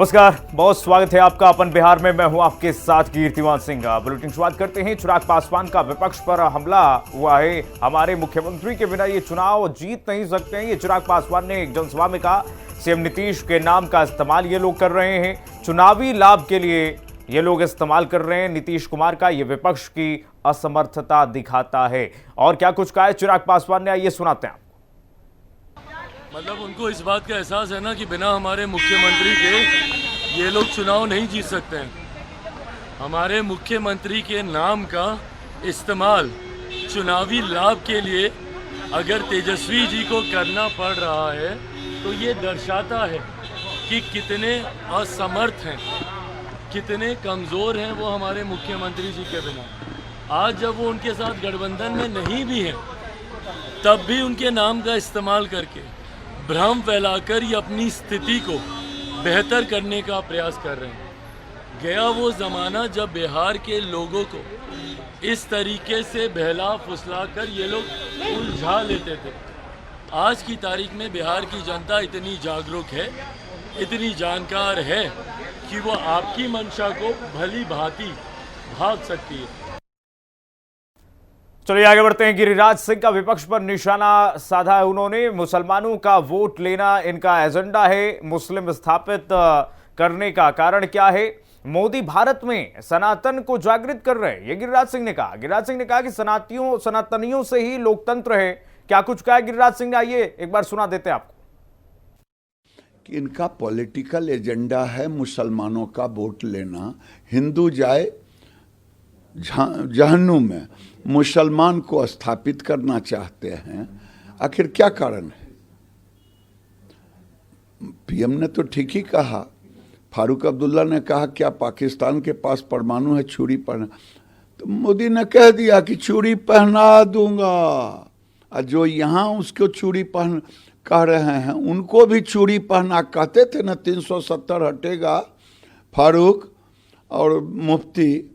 नमस्कार, बहुत स्वागत है आपका अपन बिहार में। मैं हूं आपके साथ कीर्तिमान सिंह। बुलेटिन शुरुआत करते हैं। चिराग पासवान का विपक्ष पर हमला हुआ है। हमारे मुख्यमंत्री के बिना ये चुनाव जीत नहीं सकते हैं, ये चिराग पासवान ने एक जनसभा में कहा। सीएम नीतीश के नाम का इस्तेमाल ये लोग कर रहे हैं, चुनावी लाभ के लिए ये लोग इस्तेमाल कर रहे हैं नीतीश कुमार का। ये विपक्ष की असमर्थता दिखाता है। और क्या कुछ कहा है चिराग पासवान ने, आइए सुनाते हैं। मतलब उनको इस बात का एहसास है ना कि बिना हमारे मुख्यमंत्री के ये लोग चुनाव नहीं जीत सकते हैं। हमारे मुख्यमंत्री के नाम का इस्तेमाल चुनावी लाभ के लिए अगर तेजस्वी जी को करना पड़ रहा है तो ये दर्शाता है कि कितने असमर्थ हैं, कितने कमज़ोर हैं वो हमारे मुख्यमंत्री जी के बिना। आज जब वो उनके साथ गठबंधन में नहीं भी हैं तब भी उनके नाम का इस्तेमाल करके भ्रम फैलाकर ये अपनी स्थिति को बेहतर करने का प्रयास कर रहे हैं। गया वो ज़माना जब बिहार के लोगों को इस तरीके से बहला फुसला कर ये लोग उलझा लेते थे। आज की तारीख में बिहार की जनता इतनी जागरूक है, इतनी जानकार है कि वो आपकी मंशा को भली भांति भाग सकती है। चलिए आगे बढ़ते हैं। गिरिराज सिंह का विपक्ष पर निशाना साधा है उन्होंने। मुसलमानों का वोट लेना इनका एजेंडा है। मुस्लिम स्थापित करने का कारण क्या है? मोदी भारत में सनातन को जागृत कर रहे हैं, ये गिरिराज सिंह ने कहा। गिरिराज सिंह ने कहा कि सनातनियों से ही लोकतंत्र है। क्या कुछ कहा गिरिराज सिंह ने, आइए एक बार सुना देते हैं आपको। कि इनका पॉलिटिकल एजेंडा है मुसलमानों का वोट लेना। हिंदू जाए जहन्नुम में, मुसलमान को स्थापित करना चाहते हैं। आखिर क्या कारण है? पीएम ने तो ठीक ही कहा। फारूक अब्दुल्ला ने कहा क्या पाकिस्तान के पास परमाणु है, छुरी पहना। तो मोदी ने कह दिया कि छुरी पहना दूंगा, और जो यहाँ उसको छुरी पहन कह रहे हैं उनको भी छुरी पहना कहते थे ना। 370 हटेगा फारूक और मुफ्ती,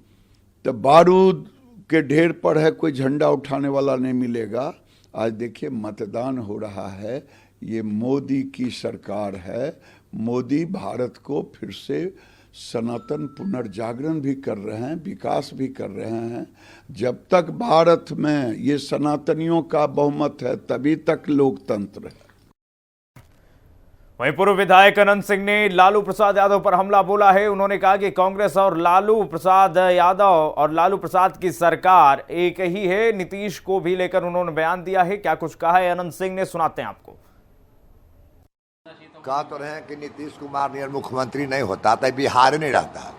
तो बारूद के ढेर पर है, कोई झंडा उठाने वाला नहीं मिलेगा। आज देखिए मतदान हो रहा है, ये मोदी की सरकार है। मोदी भारत को फिर से सनातन पुनर्जागरण भी कर रहे हैं, विकास भी कर रहे हैं। जब तक भारत में ये सनातनियों का बहुमत है तभी तक लोकतंत्र है। वहीं पूर्व विधायक अनंत सिंह ने लालू प्रसाद यादव पर हमला बोला है। उन्होंने कहा कि कांग्रेस और लालू प्रसाद यादव और लालू प्रसाद की सरकार एक ही है। नीतीश को भी लेकर उन्होंने बयान दिया है। क्या कुछ कहा है अनंत सिंह ने, सुनाते हैं आपको। कहा तो रहे हैं कि नीतीश कुमार नियर मुख्यमंत्री नहीं होता तो बिहार नहीं रहता।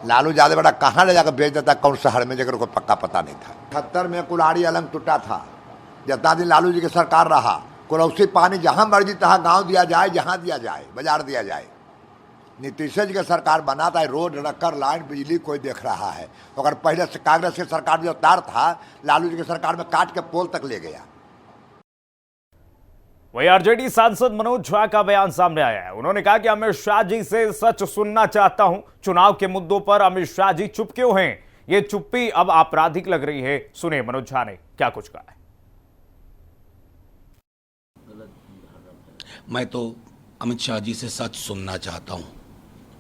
लालू यादव बेटा कहाँ ले जाकर भेज देता, कौन शहर में, जगह को पक्का पता नहीं था। 78 में कुल्हाड़ी अलंग टूटा था। जितना दिन लालू जी की सरकार रहा, कोलौसी पानी जहाँ मर्जी तहाँ गांव दिया जाए, जहाँ दिया जाए, बाजार दिया जाए। नीतीश जी की सरकार बनाता है, रोड रखकर लाइन बिजली कोई देख रहा है। तो अगर पहले से कांग्रेस की सरकार जो तार था, लालू जी की सरकार में काट के पोल तक ले गया। वही आरजेडी सांसद मनोज झा का बयान सामने आया है। उन्होंने कहा कि अमित शाह जी से सच सुनना चाहता हूं। चुनाव के मुद्दों पर अमित शाह जी चुप क्यों हैं? ये चुप्पी अब आपराधिक लग रही है। सुने मनोज झा ने क्या कुछ कहा है। मैं तो अमित शाह जी से सच सुनना चाहता हूं,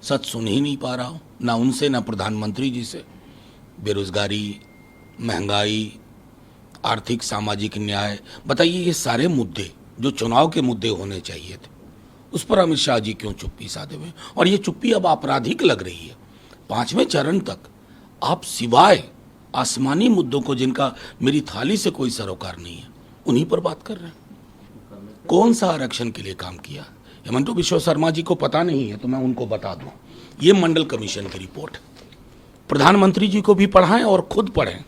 सच सुन ही नहीं पा रहा हूं, ना उनसे ना प्रधानमंत्री जी से। बेरोजगारी, महंगाई, आर्थिक सामाजिक न्याय, बताइए ये सारे मुद्दे जो चुनाव के मुद्दे होने चाहिए थे, उस पर अमित शाह जी क्यों चुप्पी साधे हुए? और ये चुप्पी अब आपराधिक लग रही है। 5वें चरण तक आप सिवाय आसमानी मुद्दों को, जिनका मेरी थाली से कोई सरोकार नहीं है, उन्हीं पर बात कर रहे हैं। कौन सा आरक्षण के लिए काम किया? हेमंत बिश्व शर्मा जी को पता नहीं है तो मैं उनको बता दूं। ये मंडल कमीशन की रिपोर्ट प्रधानमंत्री जी को भी पढ़ाएं और खुद पढ़ें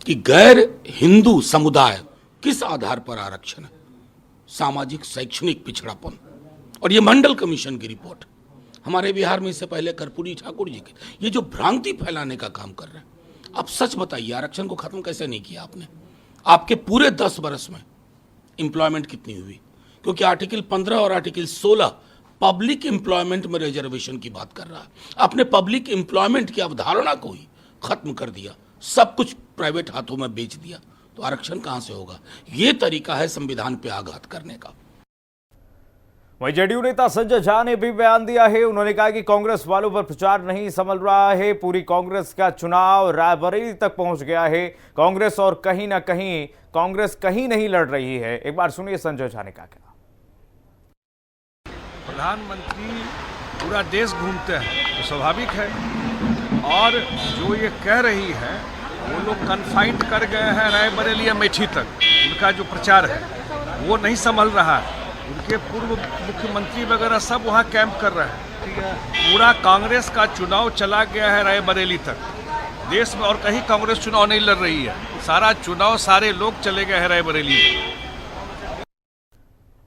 कि गैर हिंदू समुदाय किस आधार पर आरक्षण है, सामाजिक शैक्षणिक पिछड़ापन। और ये मंडल कमीशन की रिपोर्ट हमारे बिहार में इससे पहले कर्पूरी ठाकुर जी के ये जो भ्रांति फैलाने का काम कर रहे हैं। आप सच बताइए, आरक्षण को खत्म कैसे नहीं किया आपने? आपके पूरे 10 वर्ष में एम्प्लॉयमेंट कितनी हुई? क्योंकि आर्टिकल 15 और आर्टिकल 16 पब्लिक एम्प्लॉयमेंट में रिजर्वेशन की बात कर रहा है। आपने पब्लिक एम्प्लॉयमेंट की अवधारणा को ही खत्म कर दिया, सब कुछ प्राइवेट हाथों में बेच दिया, तो आरक्षण कहां से होगा? ये तरीका है संविधान पे आघात करने का। वहीं जेडीयू नेता संजय झा ने भी बयान दिया है। उन्होंने कहा कि कांग्रेस वालों पर प्रचार नहीं संभल रहा है। पूरी कांग्रेस का चुनाव रायबरेली तक पहुंच गया है। कांग्रेस और कहीं ना कहीं कांग्रेस कहीं नहीं लड़ रही है। एक बार सुनिए संजय झा ने क्या कहा। प्रधानमंत्री पूरा देश घूमते हैं तो स्वाभाविक है, और जो ये कह रही है वो लोग कन्फाइंड कर गए हैं रायबरेली अमेठी तक। उनका जो प्रचार है वो नहीं संभल रहा है। उनके पूर्व मुख्यमंत्री वगैरह सब वहाँ कैंप कर रहे हैं। पूरा कांग्रेस का चुनाव चला गया है रायबरेली तक। देश में और कहीं कांग्रेस चुनाव नहीं लड़ रही है। सारा चुनाव सारे लोग चले गए हैं रायबरेली।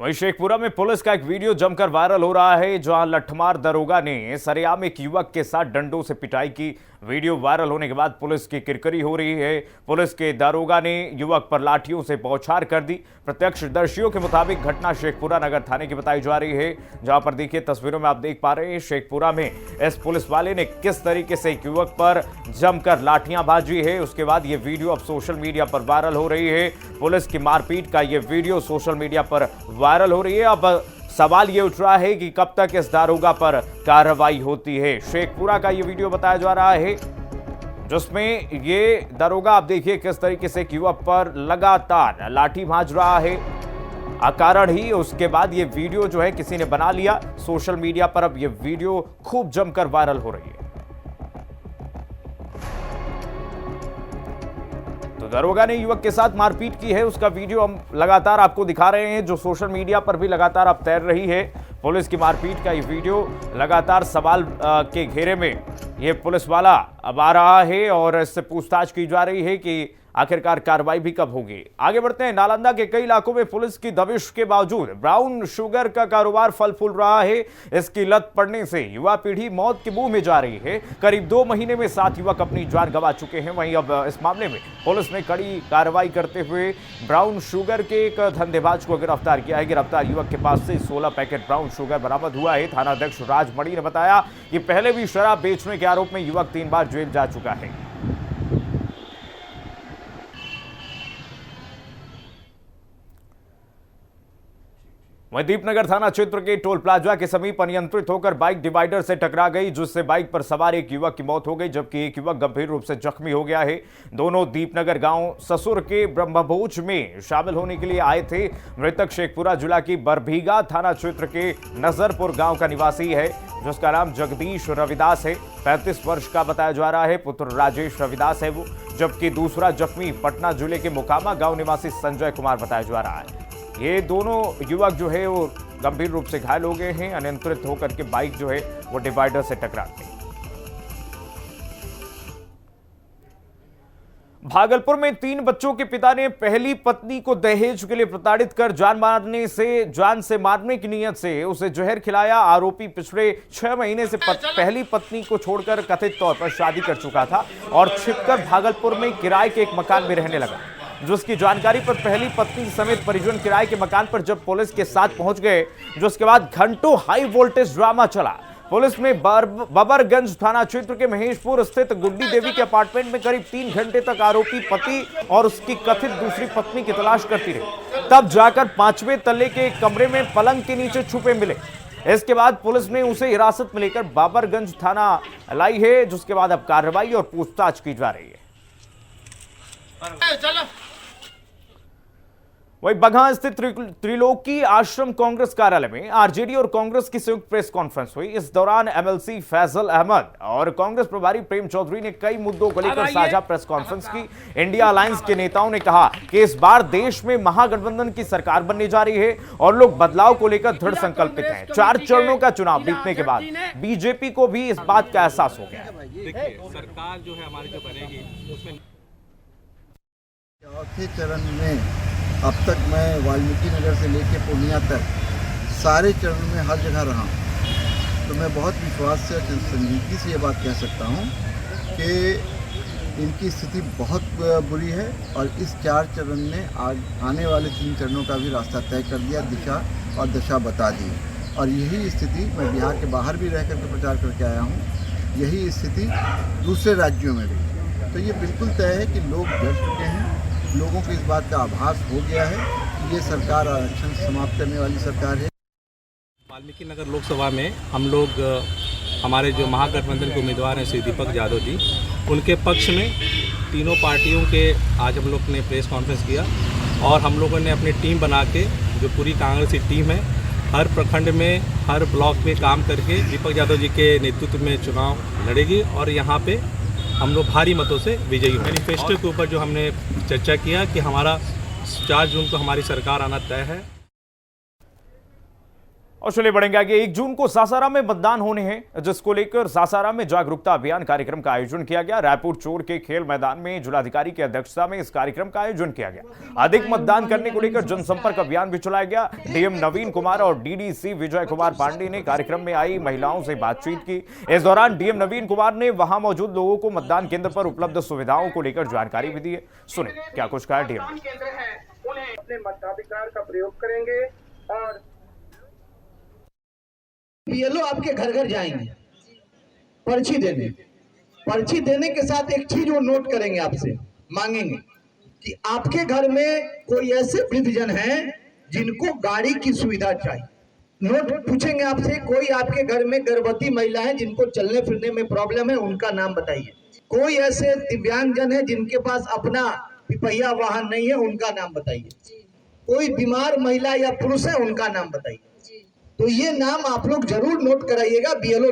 वहीं शेखपुरा में पुलिस का एक वीडियो जमकर वायरल हो रहा है, जहां लठमार दरोगा ने सरेआम एक युवक के साथ डंडों से पिटाई की। वीडियो वायरल होने के बाद पुलिस की किरकिरी हो रही है। पुलिस के दारोगा ने युवक पर लाठियों से बौछार कर दी। प्रत्यक्षदर्शियों के मुताबिक घटना शेखपुरा नगर थाने की बताई जा रही है, जहां पर देखिए तस्वीरों में आप देख पा रहे हैं शेखपुरा में इस पुलिस वाले ने किस तरीके से एक युवक पर जमकर लाठियां बाजी है। उसके बाद ये वीडियो अब सोशल मीडिया पर वायरल हो रही है। पुलिस की मारपीट का ये वीडियो सोशल मीडिया पर वायरल हो रही है। अब सवाल ये उठ रहा है कि कब तक इस दारोगा पर कार्रवाई होती है। शेखपुरा का ये वीडियो बताया जा रहा है, जिसमें ये दारोगा आप देखिए किस तरीके से युवक पर लगातार लाठी भांज रहा है अकारण ही। उसके बाद ये वीडियो जो है किसी ने बना लिया सोशल मीडिया पर। अब ये वीडियो खूब जमकर वायरल हो रही है। तो दारोगा ने युवक के साथ मारपीट की है, उसका वीडियो हम लगातार आपको दिखा रहे हैं, जो सोशल मीडिया पर भी लगातार अब तैर रही है। पुलिस की मारपीट का ये वीडियो लगातार सवाल के घेरे में ये पुलिस वाला अब आ रहा है और इससे पूछताछ की जा रही है कि आखिरकार कार्रवाई भी कब होगी। आगे बढ़ते हैं। नालंदा के कई इलाकों में पुलिस की दबिश के बावजूद ब्राउन शुगर का कारोबार फल फूल रहा है। इसकी लत पड़ने से युवा पीढ़ी मौत के मुंह में जा रही है। करीब 2 महीने में 7 युवक अपनी जान गंवा चुके हैं। वहीं अब इस मामले में पुलिस ने कड़ी कार्रवाई करते हुए ब्राउन शुगर के एक धंधेबाज को गिरफ्तार किया है। गिरफ्तार युवक के पास से 16 पैकेट ब्राउन शुगर बरामद हुआ है। थाना अध्यक्ष राजमणि ने बताया कि पहले भी शराब बेचने के आरोप में युवक 3 बार जेल जा चुका है। वहीं दीपनगर थाना क्षेत्र के टोल प्लाजा के समीप अनियंत्रित होकर बाइक डिवाइडर से टकरा गई, जिससे बाइक पर सवार एक युवक की मौत हो गई, जबकि एक युवक गंभीर रूप से जख्मी हो गया है। दोनों दीपनगर गांव ससुर के ब्रह्मभोज में शामिल होने के लिए आए थे। मृतक शेखपुरा जिला की बरभीगा थाना क्षेत्र के नजरपुर गांव का निवासी है, जिसका नाम जगदीश रविदास है। 35 वर्ष का बताया जा रहा है। पुत्र राजेश रविदास है वो, जबकि दूसरा जख्मी पटना जिले के मुकामा गांव निवासी संजय कुमार बताया जा रहा है। ये दोनों युवक जो है वो गंभीर रूप से घायल हो गए हैं। अनियंत्रित होकर के बाइक जो है वो डिवाइडर से टकरा गई। भागलपुर में 3 बच्चों के पिता ने पहली पत्नी को दहेज के लिए प्रताड़ित कर जान से मारने की नीयत से उसे जहर खिलाया। आरोपी पिछले 6 महीने से पहली पत्नी को छोड़कर कथित तौर पर शादी कर चुका था और छिपकर भागलपुर में किराए के एक मकान में रहने लगा। जिसकी जानकारी पर पहली पत्नी समेत परिजन किराए के मकान पर जब पुलिस के साथ पहुंच गए, जिसके बाद घंटों हाई वोल्टेज ड्रामा चला। पुलिस ने बबरगंज थाना क्षेत्र के महेशपुर स्थित गुड्डी देवी के अपार्टमेंट में करीब 3 घंटे तक आरोपी पति और उसकी कथित दूसरी पत्नी की तलाश करती रही। तब जाकर 5वें तल्ले के कमरे में पलंग के नीचे छुपे मिले। इसके बाद पुलिस ने उसे हिरासत में लेकर बबरगंज थाना लाई है, जिसके बाद अब कार्रवाई और पूछताछ की जा रही है। वहीं बगहा स्थित त्रिलोकी आश्रम कांग्रेस कार्यालय में आरजेडी और कांग्रेस की संयुक्त प्रेस कॉन्फ्रेंस हुई। इस दौरान एमएलसी फैजल अहमद और कांग्रेस प्रभारी प्रेम चौधरी ने कई मुद्दों को लेकर साझा प्रेस कॉन्फ्रेंस की। इंडिया अलायंस के नेताओं ने कहा कि इस बार देश में महागठबंधन की सरकार बनने जा रही है और लोग बदलाव को लेकर दृढ़ संकल्पित हैं। 4 चरणों का चुनाव बीतने के बाद बीजेपी को भी इस बात का एहसास हो गया। देखिए, सरकार जो है हमारी जो बनेगी उसमें चौथे चरण में अब तक मैं वाल्मीकि नगर से लेकर पूर्णिया तक सारे चरण में हर जगह रहा हूँ, तो मैं बहुत विश्वास से संजीदगी से ये बात कह सकता हूँ कि इनकी स्थिति बहुत बुरी है और इस 4 चरण ने आने वाले 3 चरणों का भी रास्ता तय कर दिया, दिशा और दशा बता दी। और यही स्थिति मैं बिहार के बाहर भी रह करके प्रचार करके आया हूँ, यही स्थिति दूसरे राज्यों में भी। तो ये बिल्कुल तय है कि लोग डर चुके हैं, लोगों को इस बात का आभास हो गया है कि ये सरकार आरक्षण समाप्त करने वाली सरकार है। वाल्मीकि नगर लोकसभा में हम लोग हमारे जो महागठबंधन के उम्मीदवार हैं श्री दीपक यादव जी, उनके पक्ष में तीनों पार्टियों के आज हम लोग ने प्रेस कॉन्फ्रेंस किया और हम लोगों ने अपनी टीम बना के, जो पूरी कांग्रेसी टीम है, हर प्रखंड में हर ब्लॉक में काम करके दीपक यादव जी के नेतृत्व में चुनाव लड़ेगी और यहाँ पे हम लोग भारी मतों से विजयी होंगे। मैनिफेस्टो के ऊपर जो हमने चर्चा किया कि हमारा 4 जून को हमारी सरकार आना तय है। और चलिए बढ़ेंगे आगे। 1 जून को सासाराम में मतदान होने हैं, जिसको लेकर सासाराम में जागरूकता अभियान कार्यक्रम का आयोजन किया गया। रायपुर चोर के खेल मैदान में जिलाधिकारी की अध्यक्षता में इस कार्यक्रम का आयोजन किया गया। अधिक मतदान करने को लेकर जनसंपर्क अभियान भी चलाया गया। डीएम नवीन कुमार और डीडीसी विजय कुमार पांडे ने कार्यक्रम में आई महिलाओं से बातचीत की। इस दौरान डीएम नवीन कुमार ने वहां मौजूद लोगों को मतदान केंद्र पर उपलब्ध सुविधाओं को लेकर जानकारी भी दी है। सुने क्या कुछ कहा डीएम। उन्हें अपने मताधिकार का प्रयोग करेंगे और बीएलओ आपके घर घर जाएंगे पर्ची देने के साथ एक चीज वो नोट करेंगे, आपसे मांगेंगे कि आपके घर में कोई ऐसे वृद्धजन हैं जिनको गाड़ी की सुविधा चाहिए। नोट पूछेंगे आपसे, कोई आपके घर में गर्भवती महिला है जिनको चलने फिरने में प्रॉब्लम है, उनका नाम बताइए। कोई ऐसे दिव्यांगजन है जिनके पास अपना पहिया वाहन नहीं है, उनका नाम बताइए। कोई बीमार महिला या पुरुष है, उनका नाम बताइए। तो ये नाम आप लोग जरूर नोट कराइएगा। बीएलओ